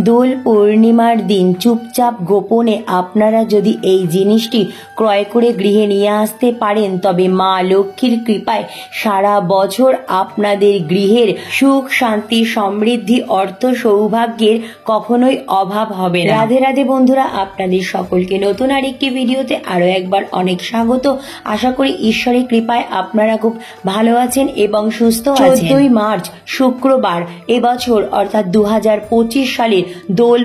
দোল পূর্ণিমার দিন চুপচাপ গোপনে আপনারা যদি এই জিনিসটি ক্রয় করে গৃহে নিয়ে আসতে পারেন তবে মা লক্ষ্মীর কৃপায় সারা বছর আপনাদের গৃহের সুখ শান্তি সমৃদ্ধি অর্থ সৌভাগ্যের কখনোই অভাব হবে না। রাধে রাধে বন্ধুরা, আপনাদের সকলকে নতুন আরেকটি ভিডিওতে আরো একবার অনেক স্বাগত। আশা করি ঈশ্বরের কৃপায় আপনারা খুব ভালো আছেন এবং সুস্থ আছেন। 14ই মার্চ শুক্রবার এবছর অর্থাৎ 2025 সালের দোল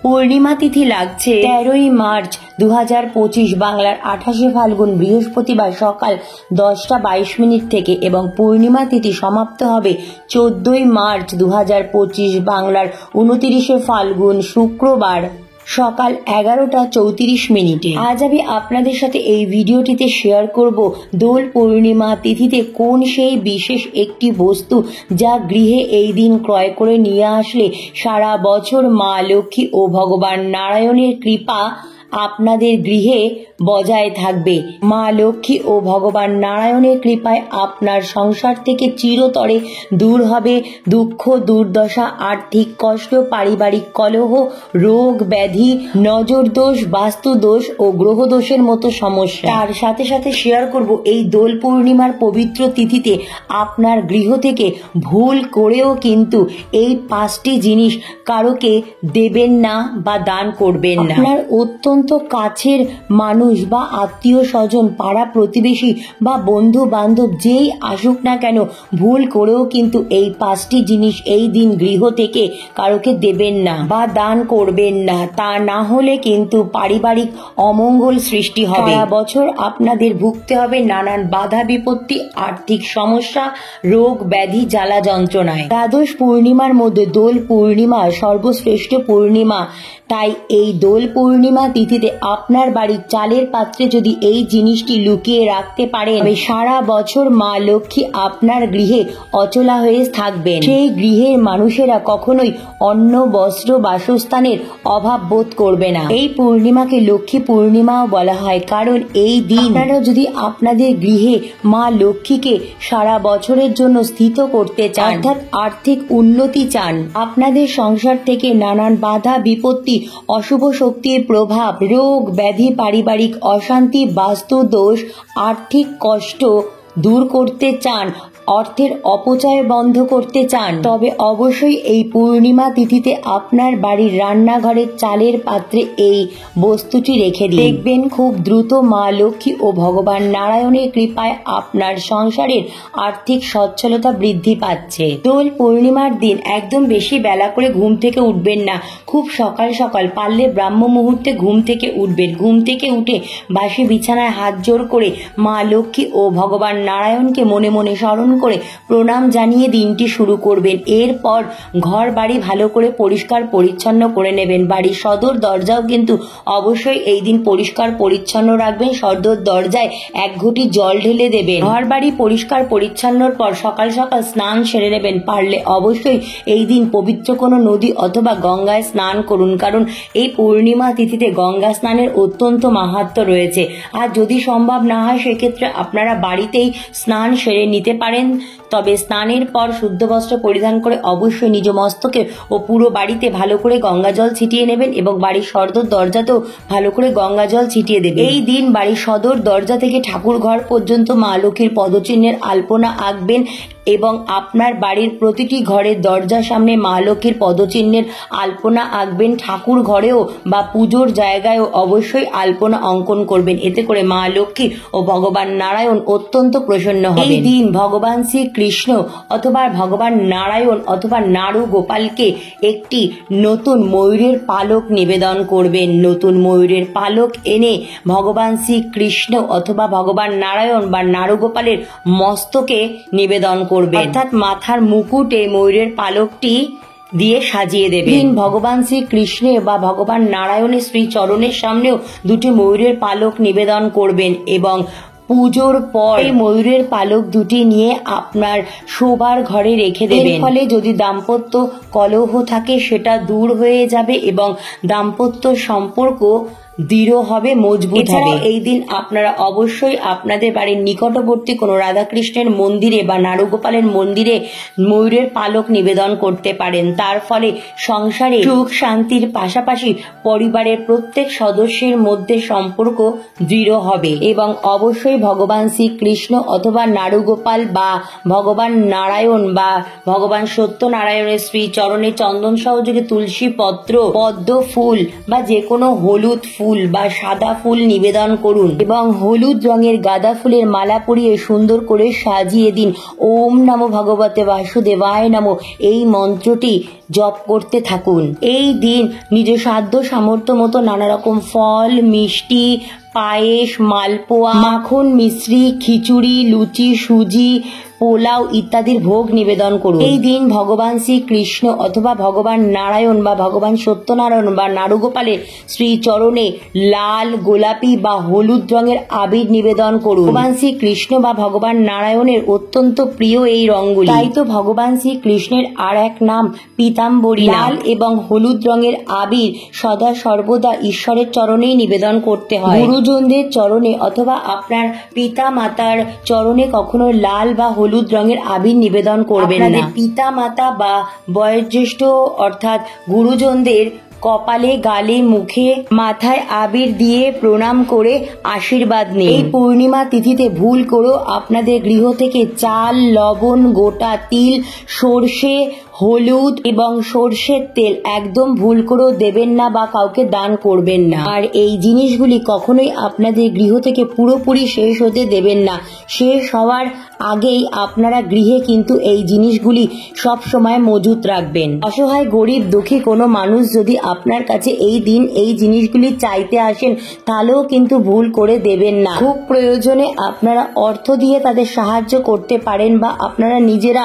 পূর্ণিমা তিথি লাগছে 13ই মার্চ 2025 বাংলার 28শে ফাল্গুন বৃহস্পতিবার সকাল 10:22 থেকে এবং পূর্ণিমা তিথি সমাপ্ত হবে 14ই মার্চ 2025 বাংলার 29শে ফাল্গুন শুক্রবার সকাল 11:34। আজ আমি আপনাদের সাথে এই ভিডিওটিতে শেয়ার করব দোল পূর্ণিমা তিথিতে কোন সেই বিশেষ একটি বস্তু যা গৃহে এই দিন ক্রয় করে নিয়ে আসলে সারা বছর মা লক্ষ্মী ও ভগবান নারায়ণের কৃপা আপনাদের গৃহে বজায় থাকবে। মা লক্ষ্মী ও ভগবান নারায়ণের কৃপায় আপনার সংসার থেকে চিরতরে দূর হবে দুঃখ দুর্দশা, আর্থিক কষ্ট, পারিবারিক কলহ, রোগ ব্যাধি, নজর দোষ, বাস্তু দোষ ও গ্রহ দোষের মতো সমস্যা। তার সাথে সাথে শেয়ার করব এই দোল পূর্ণিমার পবিত্র তিথিতে আপনার গৃহ থেকে ভুল করেও কিন্তু এই 5টি জিনিস কারোকে দেবেন না বা দান করবেন না। আপনার অত্যন্ত কাছের মানুষ বা আত্মীয় স্বজন, পাড়া প্রতিবেশী বা বন্ধু বান্ধব যেই আসুক না কেন ভুল করেও কিন্তু এই 5টি জিনিস এই দিন গৃহ থেকে কারোকে দেবেন না বা দান করবেন না। তা না হলে কিন্তু পারিবারিক অমঙ্গল সৃষ্টি হবে। সারা বছর আপনাদের ভুগতে হবে নানান বাধা বিপত্তি, আর্থিক সমস্যা, রোগ ব্যাধি, জ্বালা যন্ত্রণায়। দ্বাদশ পূর্ণিমার মধ্যে দোল পূর্ণিমা সর্বশ্রেষ্ঠ পূর্ণিমা। তাই এই দোল পূর্ণিমা তিথিতে আপনার বাড়ির চালের পাত্রে যদি এই জিনিসটি লুকিয়ে রাখতে পারেন তবে সারা বছর মা লক্ষ্মী আপনার গৃহে অচলা হয়ে থাকবেন। সেই গৃহের মানুষেরা কখনোই অন্ন বস্ত্র বাসস্থানের অভাব বোধ করবে না। এই পূর্ণিমাকে লক্ষ্মী পূর্ণিমাও বলা হয়, কারণ এই দিন আপনারা যদি আপনাদের গৃহে মা লক্ষ্মীকে সারা বছরের জন্য স্থিত করতে চান, অর্থাৎ আর্থিক উন্নতি চান, আপনাদের সংসার থেকে নানান বাধা বিপত্তি, অশুভ শক্তির প্রভাব, রোগ ব্যাধি, পারিবারিক অশান্তি, বাস্তু দোষ, আর্থিক কষ্ট দূর করতে চান, অর্থের অপচয় বন্ধ করতে চান, তবে অবশ্যই এই পূর্ণিমা তিথিতে আপনার বাড়ির রান্নাঘরের চালের পাত্রে এই বস্তুটি রেখে দিন। দেখবেন খুব দ্রুত মা লক্ষ্মী ও ভগবান নারায়ণের কৃপায় আপনার সংসারের আর্থিক সচ্ছলতা বৃদ্ধি পাচ্ছে। দোল পূর্ণিমার দিন একদম বেশি বেলা করে ঘুম থেকে উঠবেন না। খুব সকাল সকাল পারলে ব্রাহ্ম মুহূর্তে ঘুম থেকে উঠবেন। ঘুম থেকে উঠে বাসি বিছানায় হাত জোড় করে মা লক্ষ্মী ও ভগবান নারায়ণকে মনে মনে স্মরণ করে প্রণাম জানিয়ে দিনটি শুরু করবেন। এরপর ঘর বাড়ি ভালো করে পরিষ্কার পরিচ্ছন্ন করে নেবেন। বাড়ির সদর দরজাও কিন্তু অবশ্যই এই দিন পরিষ্কার পরিচ্ছন্ন রাখবেন। সদর দরজায় 1 ঘটি জল ঢেলে দেবেন। ঘর বাড়ি পরিষ্কার পরিচ্ছন্নর পর সকাল সকাল স্নান সেরে নেবেন। পারলে অবশ্যই এই দিন পবিত্র কোনো নদী অথবা গঙ্গায় স্নান করুন, কারণ এই পূর্ণিমা তিথিতে গঙ্গা স্নানের অত্যন্ত মাহাত্ম্য রয়েছে। আর যদি সম্ভব না হয় সেক্ষেত্রে আপনারা বাড়িতেই স্নান সেরে নিতে পারেন। তবে স্নানের পর শুদ্ধ বস্ত্র পরিধান করে অবশ্যই নিজ মস্তকে ও পুরো বাড়িতে ভালো করে গঙ্গা জল ছিটিয়ে নেবেন এবং বাড়ির সদর দরজাতেও ভালো করে গঙ্গা জল ছিটিয়ে দেবেন। এই দিন বাড়ির সদর দরজা থেকে ঠাকুর ঘর পর্যন্ত মা লক্ষ্মীর পদচিহ্নের আলপনা আঁকবেন এবং আপনার বাড়ির প্রতিটি ঘরের দরজার সামনে মা লক্ষ্মীর পদচিহ্নের আলপনা আঁকবেন। ঠাকুর ঘরেও বা পুজোর জায়গায়ও অবশ্যই আলপনা অঙ্কন করবেন। এতে করে মা লক্ষ্মী ও ভগবান নারায়ণ অত্যন্ত প্রসন্ন হবেন। এই দিন ভগবান শ্রীকৃষ্ণ অথবা ভগবান নারায়ণ অথবা নারু গোপালকে একটি নতুন ময়ূরের পালক নিবেদন করবেন। নতুন ময়ূরের পালক এনে ভগবান শ্রীকৃষ্ণ অথবা ভগবান নারায়ণ বা নারু গোপালের মস্তকে নিবেদন করবেন, অর্থাৎ মাথার মুকুটে ময়ূরের পালকটি দিয়ে সাজিয়ে দেবেন। ভগবান শ্রীকৃষ্ণের বা ভগবান নারায়ণের শ্রী চরণের সামনেও 2টি ময়ূরের পালক নিবেদন করবেন এবং পুজোর পর এই ময়ূরের পালক 2টি নিয়ে আপনার শোবার ঘরে রেখে দেবেন। ফলে যদি দাম্পত্য কলহ থাকে সেটা দূর হয়ে যাবে এবং দাম্পত্য সম্পর্ক দৃঢ় হবে, মজবুত হবে। এই দিন আপনারা অবশ্যই আপনাদের বাড়ির নিকটবর্তী কোনো রাধাকৃষ্ণের মন্দিরে বা নারুগোপালের মন্দিরে ময়ূরের পালক নিবেদন করতে পারেন। তার ফলে সংসারে সুখ শান্তির পাশাপাশি পরিবারের প্রত্যেক সদস্যের মধ্যে সম্পর্ক দৃঢ় হবে এবং অবশ্যই ভগবান শ্রীকৃষ্ণ অথবা নারুগোপাল বা ভগবান নারায়ণ বা ভগবান সত্যনারায়ণের শ্রী চরণে চন্দন সহযোগে তুলসী পত্র, পদ্ম ফুল বা যে কোনো হলুদ ফুল বা সাদা ফুল নিবেদন করুন এবং হলুদ রঙের গাঁদা ফুলের মালা পরিয়ে সুন্দর করে সাজিয়ে দিন। ওম নমো ভগবতে বাসুদেবায় নমো এই মন্ত্রটি জপ করতে থাকুন। এই দিন নিজ সাধ্য সামর্থ্য মতো নানা রকম ফল, মিষ্টি, পায়েস, মালপোয়া, মাখন, মিশ্রি, খিচুড়ি, লুচি, সুজি, পোলাও ইত্যাদির ভোগ নিবেদন করুন। এই দিন ভগবান শ্রীকৃষ্ণ অথবা ভগবান নারায়ণ বা ভগবান সত্যনারায়ণ বা নারুগোপালের শ্রী চরণে লাল, গোলাপি বা হলুদ রঙের আবির নিবেদন করুন। ভগবান শ্রীকৃষ্ণ বা ভগবান নারায়ণের অত্যন্ত প্রিয় এই রঙগুলি, তাই তো ভগবান শ্রীকৃষ্ণের আর এক নাম পীতাম্বরী। লাল এবং হলুদ রঙের আবির সদা সর্বদা ঈশ্বরের চরণেই নিবেদন করতে হয়। গুরুজনদের চরণে অথবা আপনার পিতা মাতার চরণে কখনো লাল বা হলুদ রঙের আবির নিবেদন করবেন না। পিতা মাতা বা বয়োজ্যেষ্ঠ অর্থাৎ গুরুজনদের কপালে, গালে, মুখে, মাথায় আবির দিয়ে প্রণাম করে আশীর্বাদ নিন। এই পূর্ণিমা তিথিতে ভুল করেও আপনাদের গৃহ থেকে চাল, লবণ, গোটা তিল, সর্ষে, হলুদ এবং সর্ষের তেল একদম ভুল করেও দেবেন না বা কাউকে দান করবেন না। আর এই জিনিসগুলি কখনোই আপনাদের গৃহ থেকে পুরোপুরি শেষ হতে দেবেন না। শেষ হওয়ার আগেই আপনারা গৃহে কিন্তু এই জিনিসগুলি সব সময় মজুত রাখবেন। অসহায়, গরিব, দুঃখী কোনো মানুষ যদি আপনার কাছে এই দিন এই জিনিসগুলি চাইতে আসেন তাহলেও কিন্তু ভুল করে দেবেন না। খুব প্রয়োজনে আপনারা অর্থ দিয়ে তাদের সাহায্য করতে পারেন বা আপনারা নিজেরা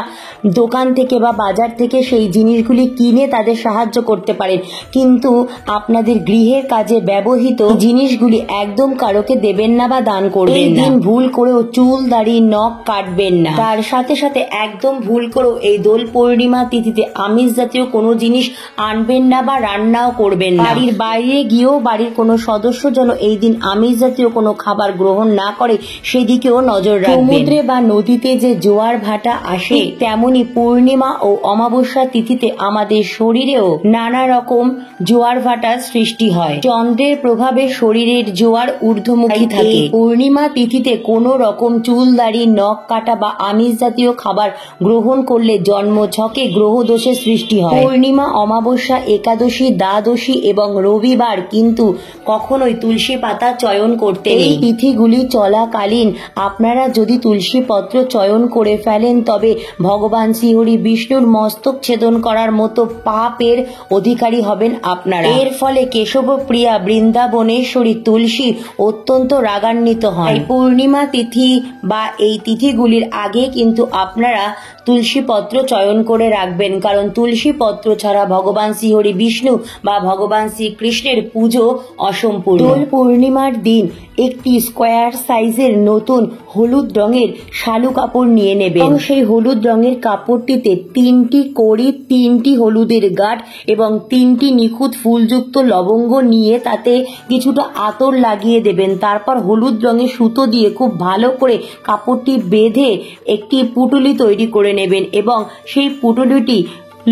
দোকান থেকে বা বাজার থেকে সেই জিনিসগুলি কিনে তাদের সাহায্য করতে পারেন, কিন্তু আপনাদের গৃহের কাজে ব্যবহৃত জিনিসগুলি একদম কারোকে দেবেন না বা দান করবেন না। ভুল করেও চুল, দাড়ি, নখ কাটবেন না। তার সাথে সাথে একদম ভুল করেও এই দোল পূর্ণিমা তিথিতে আমিষ জাতীয় কোনো জিনিস আনবেন না বা রান্নাও করবেন না। বাড়ির বাইরে গিয়েও বাড়ির কোনো সদস্য যেন এই দিন আমিষ জাতীয় কোনো খাবার গ্রহণ না করে সেদিকেও নজর রাখবেন। সমুদ্রে বা নদীতে যে জোয়ার ভাটা আসে তেমনি পূর্ণিমা ও অমাবস্যা তিথিতে আমাদের শরীরেও নানা রকম জোয়ার ভাটার সৃষ্টি হয়। চন্দ্রের প্রভাবে শরীরের জোয়ার ঊর্ধ্বমুখী থাকে। পূর্ণিমা তিথিতে কোনো রকম চুল, দাড়ি, নখ কাটা বা আমিষ জাতীয় খাবার গ্রহণ করলে জন্মছকে গ্রহ দোষের সৃষ্টি হয়। পূর্ণিমা, অমাবস্যা, একাদশী, দ্বাদশী এবং রবিবার কিন্তু কখনোই তুলসী পাতা চয়ন করতে নেই। এই তিথিগুলি চলাকালীন আপনারা যদি তুলসী পত্র চয়ন করে ফেলেন তবে ভগবান শ্রীহরি বিষ্ণুর মস্তক ছেদন করার মতো পাপের অধিকারী হবেন আপনারা। এর ফলে কেশবপ্রিয়া বৃন্দাবনেশ্বরী তুলসী অত্যন্ত রাগান্বিত হয়। পূর্ণিমা তিথি বা এই তিথিগুলির আগে কিন্তু আপনারা তুলসী পত্র চয়ন করে রাখবেন, কারণ তুলসী পত্র ছাড়া ভগবান শ্রীহরি বিষ্ণু বা ভগবান শ্রীকৃষ্ণের পুজো অসম্পূর্ণ। দোল পূর্ণিমার দিন একটি স্কোয়ার সাইজের নতুন হলুদ রঙের শালু কাপড় নিয়ে নেবেন এবং সেই হলুদ রঙের কাপড়টিতে 3টি কড়ি, 3টি হলুদের গাঁঠ এবং 3টি নিখুঁত ফুলযুক্ত লবঙ্গ নিয়ে তাতে কিছুটা আতর লাগিয়ে দেবেন। তারপর হলুদ রঙের সুতো দিয়ে খুব ভালো করে কাপড়টি বেঁধে একটি পুটুলি তৈরি করে নেবেন এবং সেই পুটুলিটি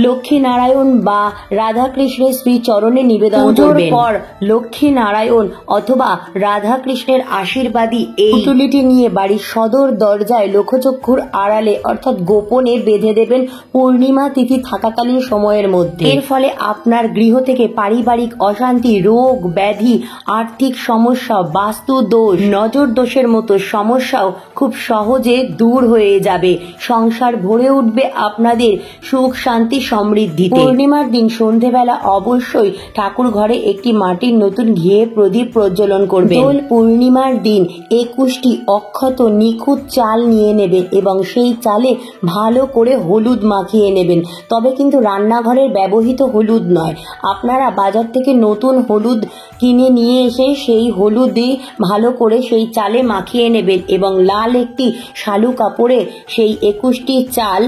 লক্ষ্মী নারায়ণ বা রাধাকৃষ্ণের শ্রী চরণে নিবেদন করবেন। পর লক্ষ্মী নারায়ণ অথবা রাধাকৃষ্ণের আশীর্বাদী এই পুটুলিটি নিয়ে বাড়ির সদর দরজায় লোকচক্ষুর আড়ালে অর্থাৎ গোপনে বেঁধে দেবেন পূর্ণিমা তিথি থাকাকালীন সময়ের মধ্যে। এর ফলে আপনার গৃহ থেকে পারিবারিক অশান্তি, রোগ ব্যাধি, আর্থিক সমস্যা, বাস্তু দোষ, নজর দোষের মতো সমস্যাও খুব সহজে দূর হয়ে যাবে। সংসার ভরে উঠবে আপনাদের সুখ, শান্তি, সমৃদ্ধিতে। পূর্ণিমার দিন সন্ধেবেলা অবশ্যই ঠাকুর ঘরে একটি মাটির নতুন ঘিয়ে প্রদীপ প্রজ্বলন করবেন। দোল পূর্ণিমার দিন 21টি অক্ষত নিখুঁত চাল নিয়ে নেবেন এবং সেই চালে ভালো করে হলুদ মাখিয়ে নেবেন, তবে কিন্তু রান্নাঘরের ব্যবহৃত হলুদ নয়। আপনারা বাজার থেকে নতুন হলুদ কিনে নিয়ে এসে সেই হলুদে ভালো করে সেই চালে মাখিয়ে নেবেন এবং লাল একটি শালু কাপড়ে সেই 21টি চাল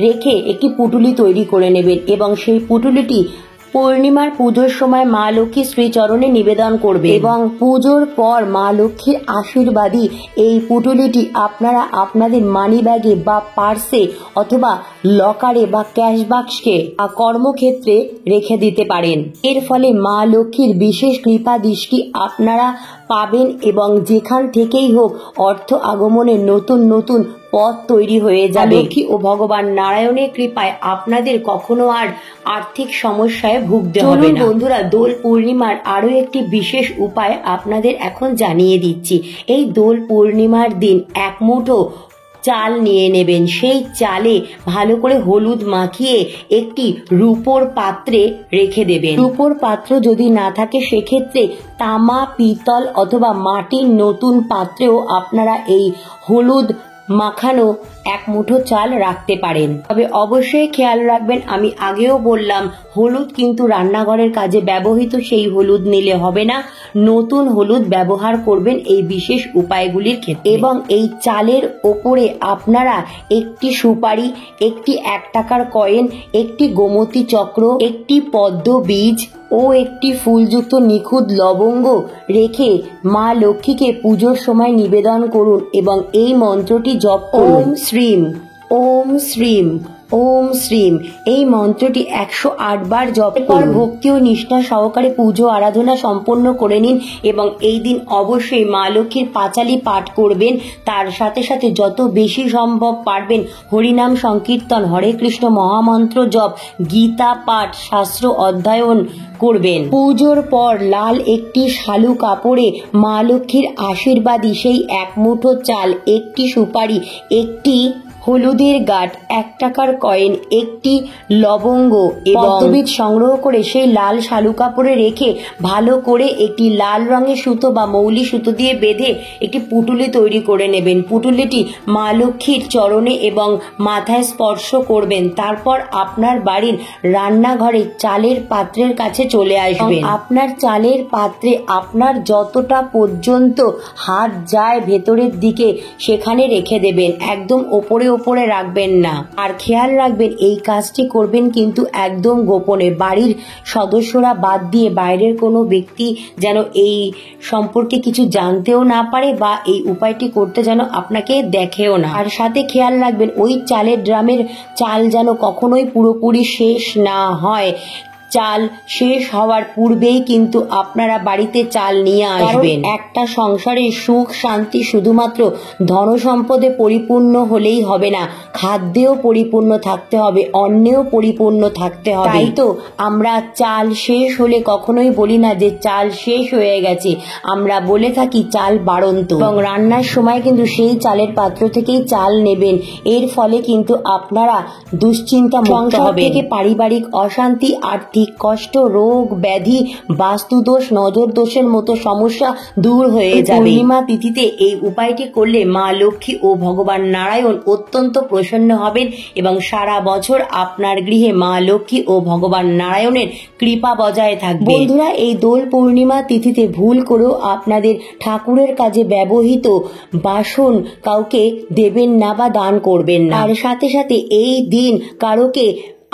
রেখে একটি পুটুলি তৈরি করে নেবেন এবং সেই পুটুলিটি পূর্ণিমার পুজোর সময় মা লক্ষ্মী শ্রীচরণে নিবেদন করবে এবং পুজোর পর মা লক্ষ্মীর আশীর্বাদী এই পুটুলিটি আপনারা আপনাদের মানি ব্যাগে বা পার্সে অথবা লকারে বা ক্যাশ বাক্সে কর্মক্ষেত্রে রেখে দিতে পারেন। এর ফলে মা লক্ষ্মীর বিশেষ কৃপা দৃষ্টি আপনারা পাবেন এবং যেখান থেকেই হোক অর্থ আগমনের নতুন নতুন পথ তৈরি হয়ে যাবে। লক্ষ্মী ও ভগবান নারায়ণের কৃপায় আপনাদের কখনো আর আর্থিক সমস্যায় ভুগতে হবে না। বন্ধুরা, দোল পূর্ণিমার আরো একটি বিশেষ উপায় আপনাদের এখন জানিয়ে দিচ্ছি। এই দোল পূর্ণিমার দিন এক মুঠো চাল নিয়ে নেবেন। সেই চালে ভালো করে হলুদ মাখিয়ে একটি রূপোর পাত্রে রেখে দেবেন। রূপোর পাত্র যদি না থাকে সেক্ষেত্রে তামা, পিতল অথবা মাটির নতুন পাত্রেও আপনারা এই হলুদ মাখানো এক মুঠো চাল রাখতে পারেন। তবে অবশ্যই খেয়াল রাখবেন, আমি আগেও বললাম, হলুদ কিন্তু রান্নাঘরের কাজে ব্যবহৃত সেই হলুদ নিলে হবে না, নতুন হলুদ ব্যবহার করবেন এই বিশেষ উপায়গুলির ক্ষেত্রে। এবং এই চালের ওপরে আপনারা একটি সুপারি, একটি 1 টাকার কয়েন, একটি গোমতী চক্র, একটি পদ্ম বীজ ও একটি ফুলযুক্ত নিখুঁত লবঙ্গ রেখে মা লক্ষ্মীকে পুজোর সময় নিবেদন করুন এবং এই মন্ত্রটি জপ করুন। ওম শ্রীম, ওম শ্রীম, ওম শ্রীম। এই মন্ত্রটি 108 বার জপ করুন। ভক্তি ও নিষ্ঠা সহকারে পুজো আরাধনা সম্পন্ন করে নিন এবং এই দিন অবশ্যই মা লক্ষ্মীর পাঁচালী পাঠ করবেন। তার সাথে সাথে যত বেশি সম্ভব পারবেন হরিনাম সংকীর্তন, হরে কৃষ্ণ মহামন্ত্র জপ, গীতা পাঠ, শাস্ত্র অধ্যয়ন করবেন। পুজোর পর লাল একটি শালু কাপড়ে মা লক্ষ্মীর আশীর্বাদী সেই এক মুঠো চাল, একটি সুপারি, একটি হলুদের গাঁট, 1 টাকার কয়েন, একটি লবঙ্গ এবং পদ্মবীজ সংগ্রহ করে সেই লাল শালু কাপড়ে রেখে ভালো করে একটি লাল রঙের সুতো বা মৌলি সুতো দিয়ে বেঁধে একটি পুটুলি তৈরি করে নেবেন। পুটুলিটি মা লক্ষ্মীর চরণে এবং মাথায় স্পর্শ করবেন। তারপর আপনার বাড়ির রান্নাঘরে চালের পাত্রের কাছে চলে আসবেন। আপনার চালের পাত্রে আপনার যতটা পর্যন্ত হাত যায় ভেতরের দিকে সেখানে রেখে দেবেন, একদম ওপরে ওপরে রাখবেন না। আর খেয়াল রাখবেন এই কাজটি করবেন কিন্তু একদম গোপনে, বাড়ির সদস্যরা বাদ দিয়ে বাইরের কোনো ব্যক্তি যেন এই সম্পর্কে কিছু জানতেও না পারে বা এই উপায়টি করতে যেন আপনাকে দেখেও না। আর সাথে খেয়াল রাখবেন ওই চালের ড্রামের চাল যেন কখনোই পুরোপুরি শেষ না হয়। চাল শেষ হওয়ার পূর্বেই কিন্তু আপনারা বাড়িতে চাল নিয়ে আসবেন। একটা সংসারের সুখ শান্তি শুধুমাত্র ধন সম্পদে পরিপূর্ণ হলেই হবে না, খাদ্যেও পরিপূর্ণ থাকতে হবে, অন্নেও পরিপূর্ণ থাকতে হবে। তাই তো আমরা চাল শেষ হলে কখনোই বলি না যে চাল শেষ হয়ে গেছে, আমরা বলে থাকি চাল বাড়ন্ত। এবং রান্নার সময় কিন্তু সেই চালের পাত্র থেকেই চাল নেবেন। এর ফলে কিন্তু আপনারা দুশ্চিন্তা মুক্ত হবেন। থেকে পারিবারিক অশান্তি, আর্থিক কষ্ট, রোগ ব্যাধি, বাস্তুদোষ, নজর দোষের মতো সমস্যা দূর হয়ে যাবে। পূর্ণিমা তিথিতে এই উপায়টি করলে মা লক্ষ্মী ও ভগবান নারায়ণ অত্যন্ত প্রসন্ন হবেন এবং সারা বছর আপনার গৃহে মা লক্ষ্মী ও ভগবান নারায়ণের কৃপা বজায় থাকবে। বন্ধুরা, এই দোল পূর্ণিমা তিথিতে ভুল করেও আপনাদের ঠাকুরের কাজে ব্যবহৃত বাসন কাউকে দেবেন না বা দান করবেন না। আর সাথে সাথে এই দিন কারোকে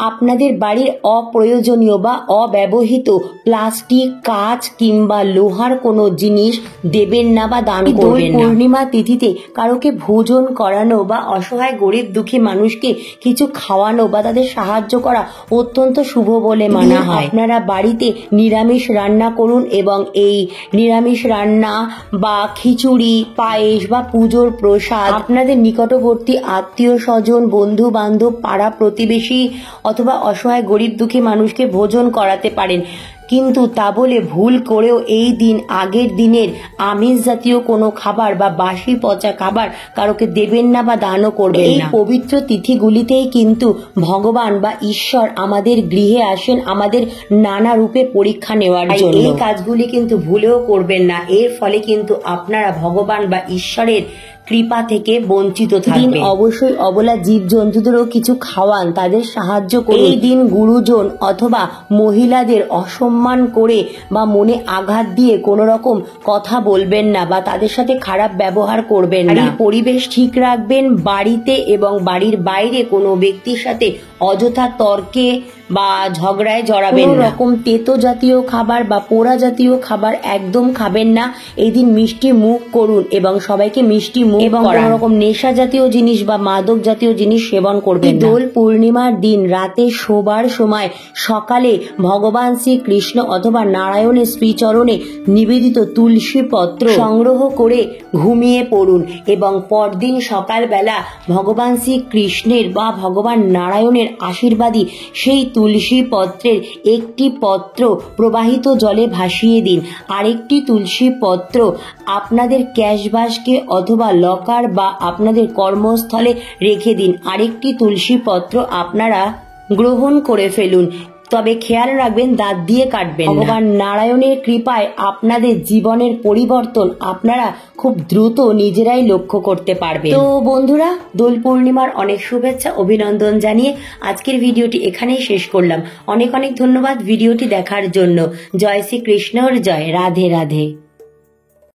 আপনাদের বাড়ির অপ্রয়োজনীয় বা অব্যবহৃত প্লাস্টিক, কাঁচ কিংবা লোহার কোনো জিনিস দেবেন না বা দান করবেন না। পূর্ণিমা তিথিতে কারোকে ভোজন করানো বা অসহায় গরিব দুঃখী মানুষকে কিছু খাওয়ানো বা তাদের সাহায্য করা অত্যন্ত শুভ বলে মানা হয়। আপনারা বাড়িতে নিরামিষ রান্না করুন এবং এই নিরামিষ রান্না বা খিচুড়ি, পায়েস বা পুজোর প্রসাদ আপনাদের নিকটবর্তী আত্মীয় স্বজন, বন্ধু বান্ধব, পাড়া প্রতিবেশী অথবা অসহায় গরিব দুঃখী মানুষকে ভোজন করাতে পারেন। কিন্তু তা বলে ভুল করেও এই দিন আগের দিনের আমিষ জাতীয় কোনো খাবার বা বাসি পচা খাবার কারোকে দেবেন না বা দানও করবেন না। এই পবিত্র তিথিগুলিতেই কিন্তু ভগবান বা ঈশ্বর আমাদের গৃহে আসেন আমাদের নানা রূপে পরীক্ষা নেওয়ার জন্য। এই কাজগুলি কিন্তু ভুলেও করবেন না, এর ফলে কিন্তু আপনারা ভগবান বা ঈশ্বরের কৃপা থেকে বঞ্চিত থাকবেন। অবশ্যই অবলা জীব জন্তুদেরও কিছু খাওয়ান, তাদের সাহায্য করুন। এই দিন গুরুজন অথবা মহিলাদের অসম্মান করে বা মনে আঘাত দিয়ে কোনো রকম কথা বলবেন না বা তাদের সাথে খারাপ ব্যবহার করবেন না। পরিবেশ ঠিক রাখবেন, বাড়িতে এবং বাড়ির বাইরে কোনো ব্যক্তির সাথে অযথা তর্কে বা ঝগড়ায় জড়াবেন না। কোনো রকম তেতো জাতীয় খাবার বা পোড়া জাতীয় খাবার একদম খাবেন না। এই দিন মিষ্টি মুখ করুন এবং সবাইকে মিষ্টি মুখ এবং কোনো রকম নেশা জাতীয় জিনিস বা মাদক জাতীয় জিনিস সেবন করবেন না। দোল পূর্ণিমার দিন রাতে শোবার সময় সকালে ভগবান শ্রীকৃষ্ণ অথবা নারায়ণের শ্রীচরণে নিবেদিত তুলসী পত্র সংগ্রহ করে ঘুমিয়ে পড়ুন এবং পরদিন সকালবেলা ভগবান শ্রীকৃষ্ণের বা ভগবান নারায়ণের আশীর্বাদী সেই তুলসী পত্রের একটি পত্র প্রবাহিত জলে ভাসিয়ে দিন। আরেকটি তুলসী পত্র আপনাদের ক্যাশ বাস্কে অথবা লকার বা আপনাদের কর্মস্থলে রেখে দিন। আরেকটি তুলসী পত্র আপনারা গ্রহণ করে ফেলুন, তবে খেয়াল রাখবেন দাঁত দিয়ে কাটবেন। ভগবান নারায়ণের কৃপায় আপনাদের জীবনের পরিবর্তন আপনারা খুব দ্রুত নিজেরাই লক্ষ্য করতে পারবেন। তো বন্ধুরা, দোল পূর্ণিমার অনেক শুভেচ্ছা অভিনন্দন জানিয়ে আজকের ভিডিওটি এখানেই শেষ করলাম। অনেক অনেক ধন্যবাদ ভিডিওটি দেখার জন্য। জয় শ্রীকৃষ্ণর জয়। রাধে রাধে।